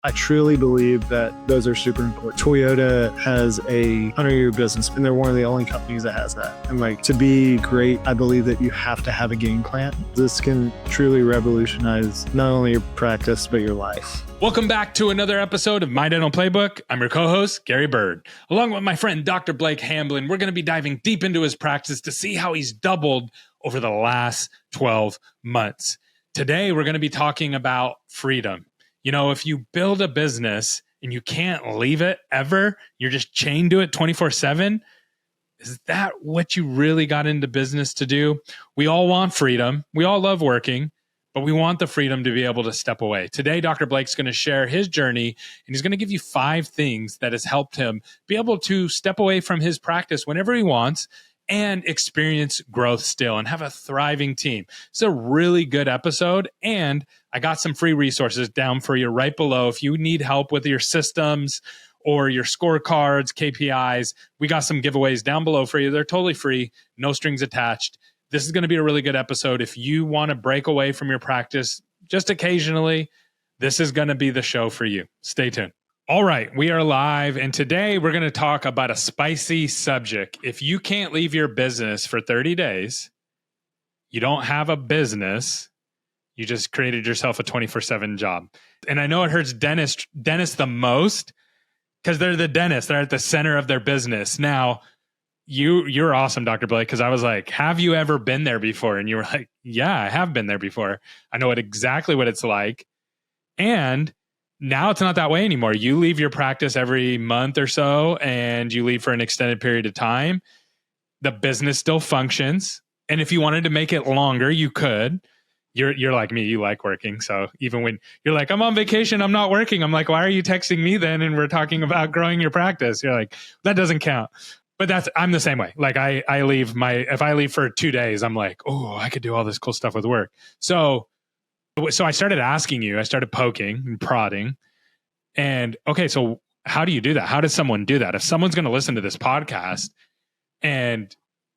I truly believe that those are super important. Toyota has a 100-year business, and they're one of the only companies that has that. And like, to be great, I believe that you have to have a game plan. This can truly revolutionize not only your practice, but your life. Welcome back to another episode of My Dental Playbook. I'm your co-host, Gary Bird. Along with my friend, Dr. Blake Hamblin, we're going to be diving deep into his practice to see how he's doubled over the last 12 months. Today, we're going to be talking about freedom. You know, if you build a business and you can't leave it ever, you're just chained to it 24/7. Is that what you really got into business to do? We all want freedom. We all love working, but we want the freedom to be able to step away. Today, Dr. Blake's going to share his journey, and he's going to give you 5 things that has helped him be able to step away from his practice whenever he wants and experience growth still and have a thriving team. It's a really good episode, and I got some free resources down for you right below. If you need help with your systems or your scorecards, KPIs, we got some giveaways down below for you. They're totally free, no strings attached. This is going to be a really good episode. If you want to break away from your practice just occasionally, this is going to be the show for you. Stay tuned. All right, we are live, and today we're going to talk about a spicy subject. If you can't leave your business for 30 days, you don't have a business, you just created yourself a 24/7 job. And I know it hurts dentists the most because they're the dentists. They're at the center of their business. Now, you're awesome, Dr. Blake, because I was like, have you ever been there before? And you were like, yeah, I have been there before. I know exactly what it's like. And now it's not that way anymore. You leave your practice every month or so, and you leave for an extended period of time. The business still functions. And if you wanted to make it longer, you could. You're like me, you like working. So even when you're like, I'm on vacation, I'm not working. I'm like, why are you texting me then? And we're talking about growing your practice. You're like, that doesn't count. But I'm the same way. Like if I leave for 2 days, I'm like, oh, I could do all this cool stuff with work. So I started asking you, I started poking and prodding. And okay, so how do you do that? How does someone do that? If someone's going to listen to this podcast and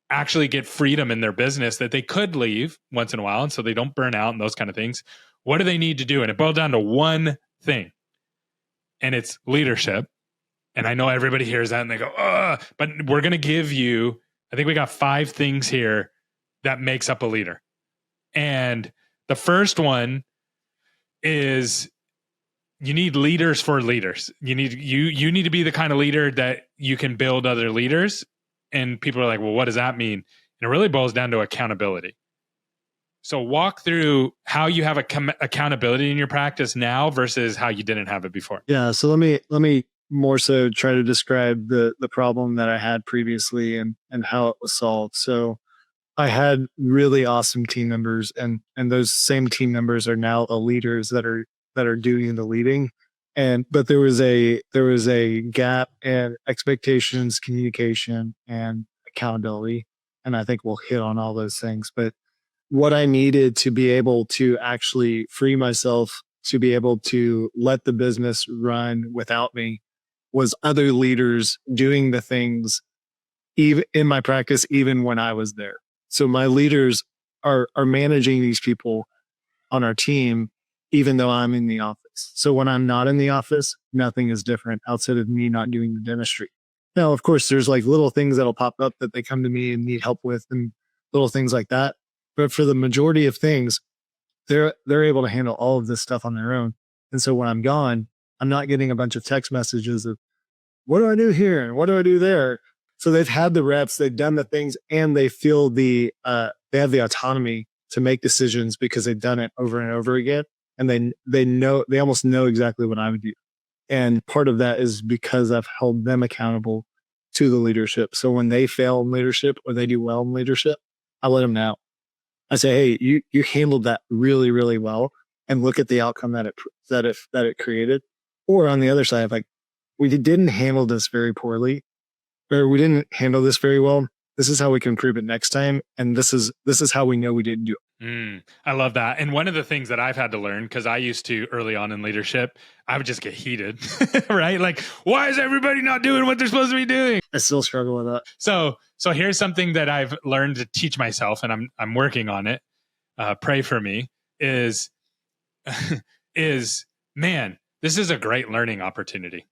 actually get freedom in their business that they could leave once in a while, and so they don't burn out and those kind of things, what do they need to do? And it boiled down to one thing, and it's leadership. And I know everybody hears that and they go, ugh, but we're going to give you, I think we got 5 things here that makes up a leader. And the first one is you need leaders for leaders. You need to be the kind of leader that you can build other leaders. And people are like, well, what does that mean? And it really boils down to accountability. So walk through how you have accountability in your practice now versus how you didn't have it before. Yeah. So let me more so try to describe the problem that I had previously and how it was solved. So I had really awesome team members, and those same team members are now the leaders that are doing the leading. But there was a gap in expectations, communication, and accountability. And I think we'll hit on all those things. But what I needed to be able to actually free myself to be able to let the business run without me was other leaders doing the things even in my practice, even when I was there. So my leaders are managing these people on our team, even though I'm in the office. So when I'm not in the office, nothing is different outside of me not doing the dentistry. Now, of course, there's like little things that'll pop up that they come to me and need help with and little things like that. But for the majority of things, they're able to handle all of this stuff on their own. And so when I'm gone, I'm not getting a bunch of text messages of, what do I do here? And what do I do there? So they've had the reps, they've done the things, and they feel they have the autonomy to make decisions because they've done it over and over again. And they almost know exactly what I would do. And part of that is because I've held them accountable to the leadership. So when they fail in leadership or they do well in leadership, I let them know. I say, hey, you handled that really, really well, and look at the outcome that it created. Or on the other side, like, we didn't handle this very poorly, or we didn't handle this very well. This is how we can improve it next time. And this is how we know we didn't do it. I love that. And one of the things that I've had to learn, because I used to early on in leadership, I would just get heated, right? Like, why is everybody not doing what they're supposed to be doing? I still struggle with that. So here's something that I've learned to teach myself, and I'm working on it. Pray for me. Is man, this is a great learning opportunity,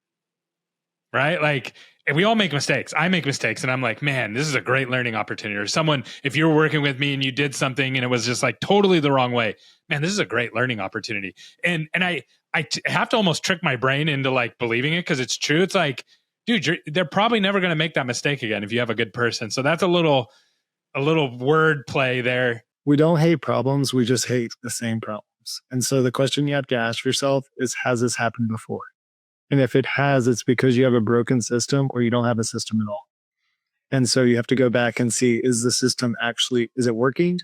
right? Like, and we all make mistakes. I make mistakes and I'm like, man, this is a great learning opportunity. Or someone, if you were working with me and you did something and it was just like totally the wrong way, man, this is a great learning opportunity. And I have to almost trick my brain into like believing it because it's true. It's like, dude, they're probably never going to make that mistake again if you have a good person. So that's a little word play there. We don't hate problems. We just hate the same problems. And so the question you have to ask yourself is, has this happened before? And if it has, it's because you have a broken system or you don't have a system at all. And so you have to go back and see, is the system actually, is it working?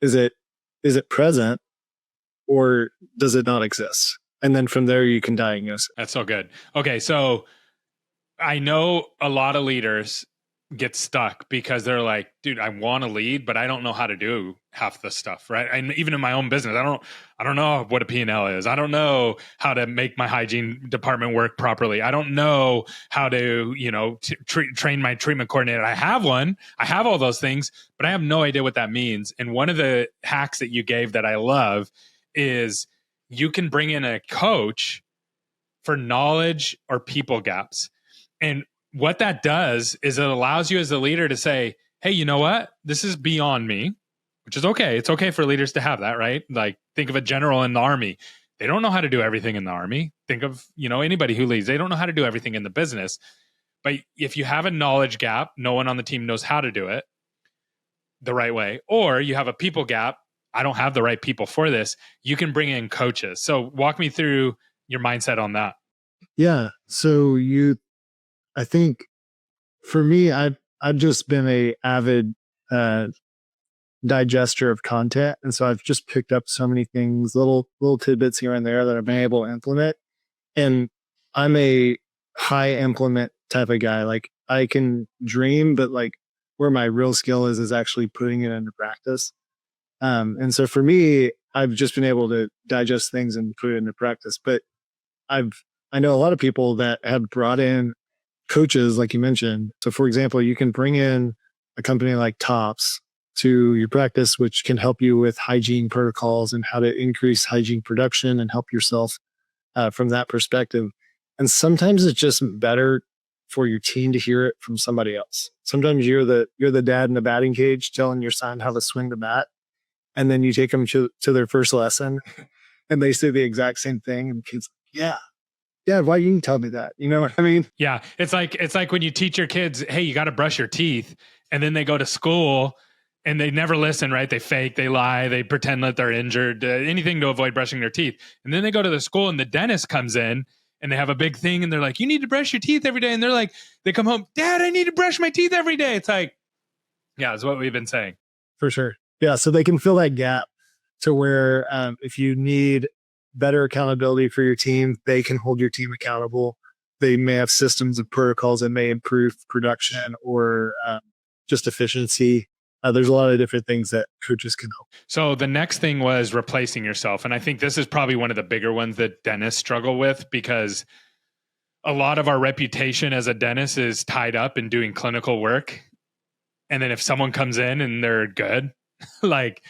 Is it present, or does it not exist? And then from there you can diagnose it. That's so good. Okay. So I know a lot of leaders get stuck because they're like, dude, I want to lead, but I don't know how to do half the stuff, right? And even in my own business, I don't know what a P&L is. I don't know how to make my hygiene department work properly. I don't know how to, train my treatment coordinator. I have one. I have all those things, but I have no idea what that means. And one of the hacks that you gave that I love is you can bring in a coach for knowledge or people gaps. And what that does is it allows you as a leader to say, hey, you know what? This is beyond me, which is okay. It's okay for leaders to have that, right? Like think of a general in the army. They don't know how to do everything in the army. Think of, anybody who leads. They don't know how to do everything in the business. But if you have a knowledge gap, no one on the team knows how to do it the right way, or you have a people gap, I don't have the right people for this, you can bring in coaches. So walk me through your mindset on that. Yeah. So I think for me, I've just been a avid digester of content, and so I've just picked up so many things, little tidbits here and there that I've been able to implement. And I'm a high implement type of guy. Like I can dream, but like where my real skill is actually putting it into practice. And so for me, I've just been able to digest things and put it into practice. But I know a lot of people that have brought in coaches, like you mentioned. So for example, you can bring in a company like Tops to your practice, which can help you with hygiene protocols and how to increase hygiene production and help yourself from that perspective. And sometimes it's just better for your team to hear it from somebody else. Sometimes you're the dad in the batting cage telling your son how to swing the bat, and then you take them to their first lesson and they say the exact same thing, and the kids, yeah, why you can tell me that? You know what I mean? Yeah. It's like when you teach your kids, hey, you got to brush your teeth, and then they go to school and they never listen, right? They fake, they lie, they pretend that they're injured, anything to avoid brushing their teeth. And then they go to the school and the dentist comes in and they have a big thing and they're like, you need to brush your teeth every day. And they're like, they come home, Dad, I need to brush my teeth every day. It's like, yeah, it's what we've been saying. For sure. Yeah. So they can fill that gap to where if you need better accountability for your team, they can hold your team accountable. They may have systems of protocols that may improve production or just efficiency. There's a lot of different things that coaches can help. So the next thing was replacing yourself. And I think this is probably one of the bigger ones that dentists struggle with, because a lot of our reputation as a dentist is tied up in doing clinical work. And then if someone comes in and they're good, like,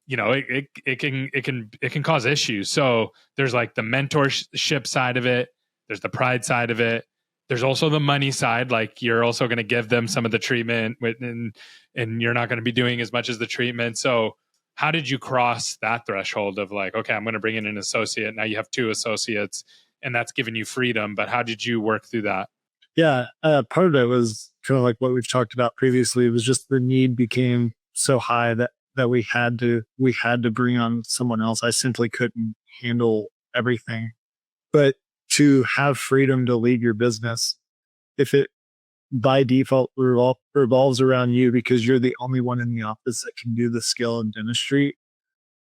it can cause issues. So there's like the mentorship side of it. There's the pride side of it. There's also the money side. Like you're also going to give them some of the treatment and you're not going to be doing as much as the treatment. So how did you cross that threshold of like, okay, I'm going to bring in an associate. Now you have 2 associates and that's giving you freedom. But how did you work through that? Yeah. Part of it was kind of like what we've talked about previously. It was just the need became so high that we had to bring on someone else. I simply couldn't handle everything. But to have freedom to lead your business, if it by default revolves around you because you're the only one in the office that can do the skill in dentistry,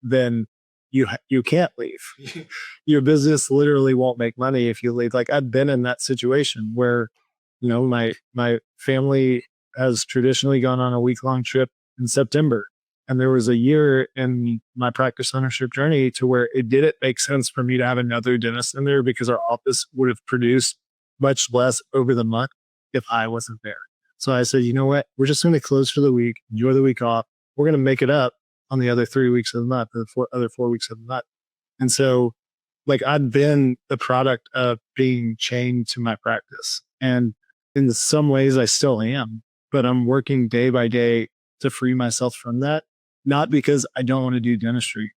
then you can't leave. Your business literally won't make money if you leave. Like I've been in that situation where, my family has traditionally gone on a week-long trip in September. And there was a year in my practice ownership journey to where it didn't make sense for me to have another dentist in there because our office would have produced much less over the month if I wasn't there. So I said, you know what? We're just going to close for the week, enjoy the week off. We're going to make it up on the other 3 weeks of the month, the other 4 weeks of the month. And so like I've been the product of being chained to my practice. And in some ways I still am, but I'm working day by day to free myself from that. Not because I don't want to do dentistry,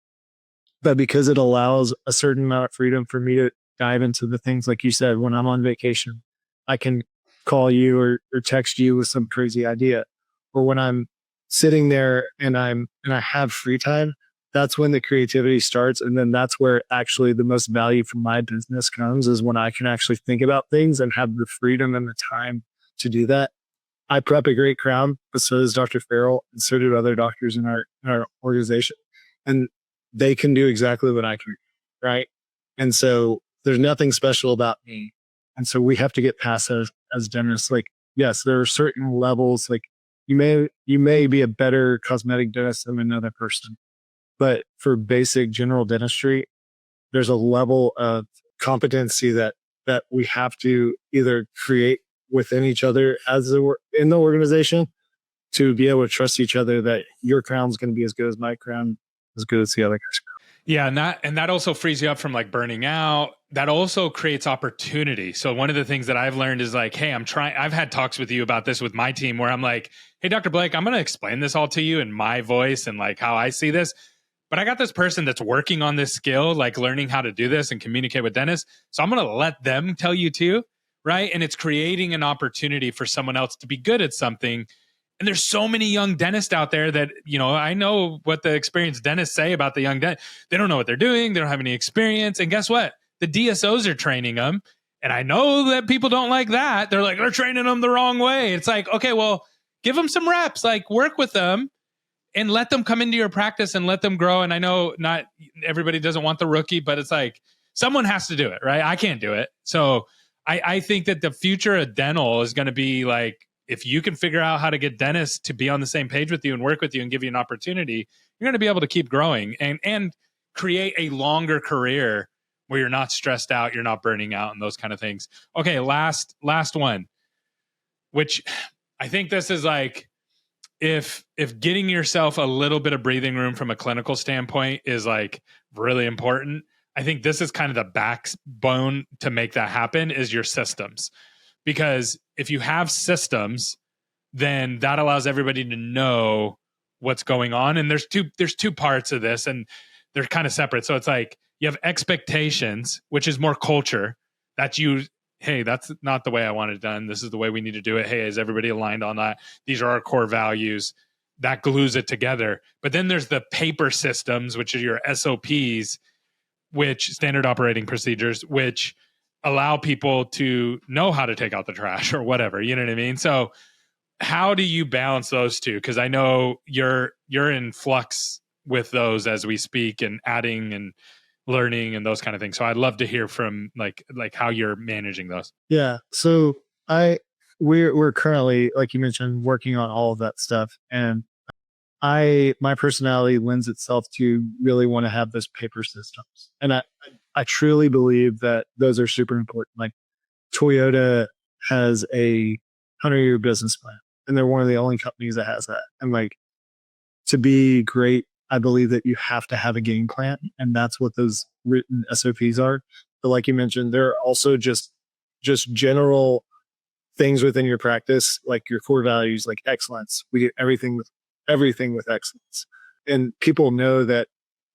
but because it allows a certain amount of freedom for me to dive into the things like you said. When I'm on vacation, I can call you or text you with some crazy idea. Or when I'm sitting there and I have free time, that's when the creativity starts. And then that's where actually the most value from my business comes, is when I can actually think about things and have the freedom and the time to do that. I prep a great crown, but so does Dr. Farrell, and so do other doctors in our organization. And they can do exactly what I can, right? And so there's nothing special about me. And so we have to get past as dentists. Like, yes, there are certain levels. Like you may be a better cosmetic dentist than another person, but for basic general dentistry, there's a level of competency that we have to either create within each other in the organization, to be able to trust each other that your crown's going to be as good as my crown, as good as the other guy's crown. Yeah, and that also frees you up from like burning out. That also creates opportunity. So one of the things that I've learned is like, hey, I've had talks with you about this with my team where I'm like, hey, Dr. Blake, I'm going to explain this all to you in my voice and like how I see this. But I got this person that's working on this skill, like learning how to do this and communicate with dentists. So I'm going to let them tell you too, right? And it's creating an opportunity for someone else to be good at something. And there's so many young dentists out there that, you know, I know what the experienced dentists say about the young dentist. They don't know what they're doing. They don't have any experience. And guess what? The DSOs are training them. And I know that people don't like that. They're like, they're training them the wrong way. It's like, okay, well, give them some reps, like work with them and let them come into your practice and let them grow. And I know not everybody doesn't want the rookie, but it's like someone has to do it, right? I can't do it. So I think that the future of dental is going to be like, if you can figure out how to get dentists to be on the same page with you and work with you and give you an opportunity, you're going to be able to keep growing and create a longer career where you're not stressed out, you're not burning out, and those kind of things. Okay, last one, which I think this is like, if getting yourself a little bit of breathing room from a clinical standpoint is like really important, I think this is kind of the backbone to make that happen, is your systems. Because if you have systems, then that allows everybody to know what's going on. And there's two parts of this, and they're kind of separate. So it's like you have expectations, which is more culture. That's you. Hey, that's not the way I want it done. This is the way we need to do it. Hey, is everybody aligned on that? These are our core values. That glues it together. But then there's the paper systems, which are your SOPs, which standard operating procedures, which allow people to know how to take out the trash or whatever. You know what I mean? So how do you balance those two? Because I know you're in flux with those as we speak, and adding and learning and those kind of things. So I'd love to hear from like how you're managing those. Yeah. So we're currently, like you mentioned, working on all of that stuff. And my personality lends itself to really want to have those paper systems. And I truly believe that those are super important. Like Toyota has a 100-year business plan, and they're one of the only companies that has that. And like, to be great, I believe that you have to have a game plan, and that's what those written SOPs are. But like you mentioned, there are also just general things within your practice, like your core values, like excellence. We do everything with excellence. And people know that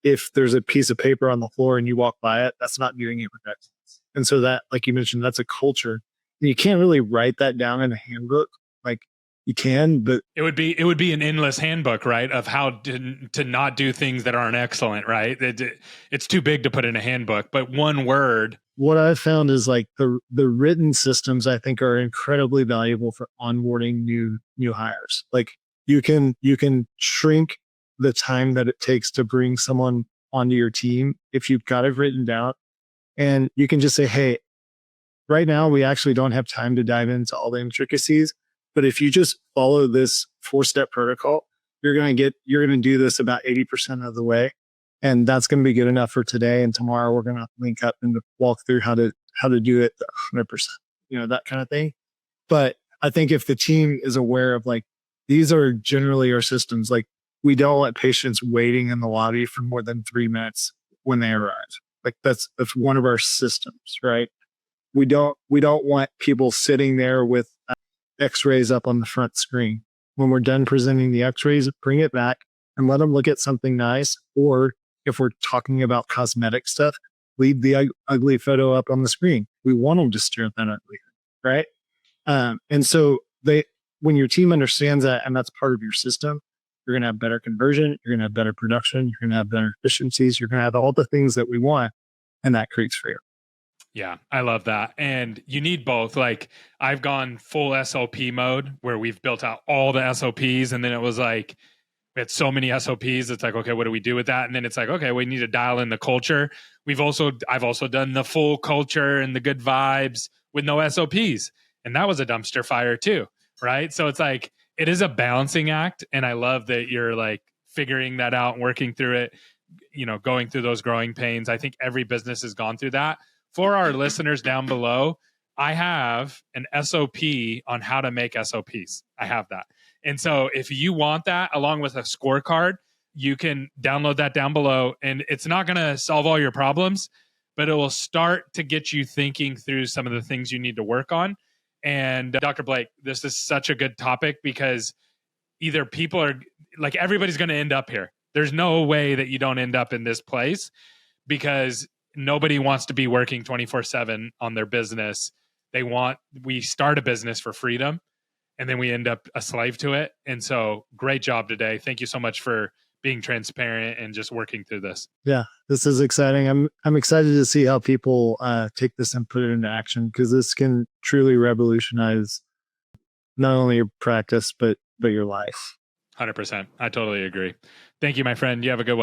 if there's a piece of paper on the floor and you walk by it, that's not doing it with excellence. And so that, like you mentioned, that's a culture. And you can't really write that down in a handbook. Like you can, but it would be an endless handbook, right? Of how to not do things that aren't excellent, right? It's too big to put in a handbook, but one word. What I've found is like the written systems, I think, are incredibly valuable for onboarding new hires. Like you can shrink the time that it takes to bring someone onto your team if you've got it written down, and you can just say, hey, right now we actually don't have time to dive into all the intricacies, but if you just follow this 4-step protocol, you're going to do this about 80% of the way. And that's going to be good enough for today. And tomorrow we're going to link up and walk through how to do it 100%, that kind of thing. But I think if the team is aware of like, these are generally our systems, like we don't let patients waiting in the lobby for more than 3 minutes when they arrive. Like that's one of our systems, right? We don't want people sitting there with x-rays up on the front screen. When we're done presenting the x-rays, bring it back and let them look at something nice. Or if we're talking about cosmetic stuff, leave the ugly photo up on the screen. We want them to stare at that ugly, right? And so when your team understands that and that's part of your system, you're going to have better conversion, you're going to have better production, you're going to have better efficiencies, you're going to have all the things that we want, and that creates freedom. Yeah, I love that. And you need both. Like I've gone full SOP mode where we've built out all the SOPs, and then it was like we had so many SOPs. It's like, okay, what do we do with that? And then it's like, okay, we need to dial in the culture. I've also done the full culture and the good vibes with no SOPs. And that was a dumpster fire too. Right. So it's like, it is a balancing act. And I love that you're like figuring that out and working through it, going through those growing pains. I think every business has gone through that. For our listeners down below, I have an SOP on how to make SOPs. I have that. And so if you want that along with a scorecard, you can download that down below. And it's not going to solve all your problems, but it will start to get you thinking through some of the things you need to work on. And Dr. Blake, this is such a good topic because either people are like, everybody's going to end up here. There's no way that you don't end up in this place because nobody wants to be working 24/7 on their business. We start a business for freedom and then we end up a slave to it. And so great job today. Thank you so much for being transparent and just working through this. Yeah, this is exciting. I'm excited to see how people take this and put it into action because this can truly revolutionize not only your practice, but your life. 100%. I totally agree. Thank you, my friend. You have a good one.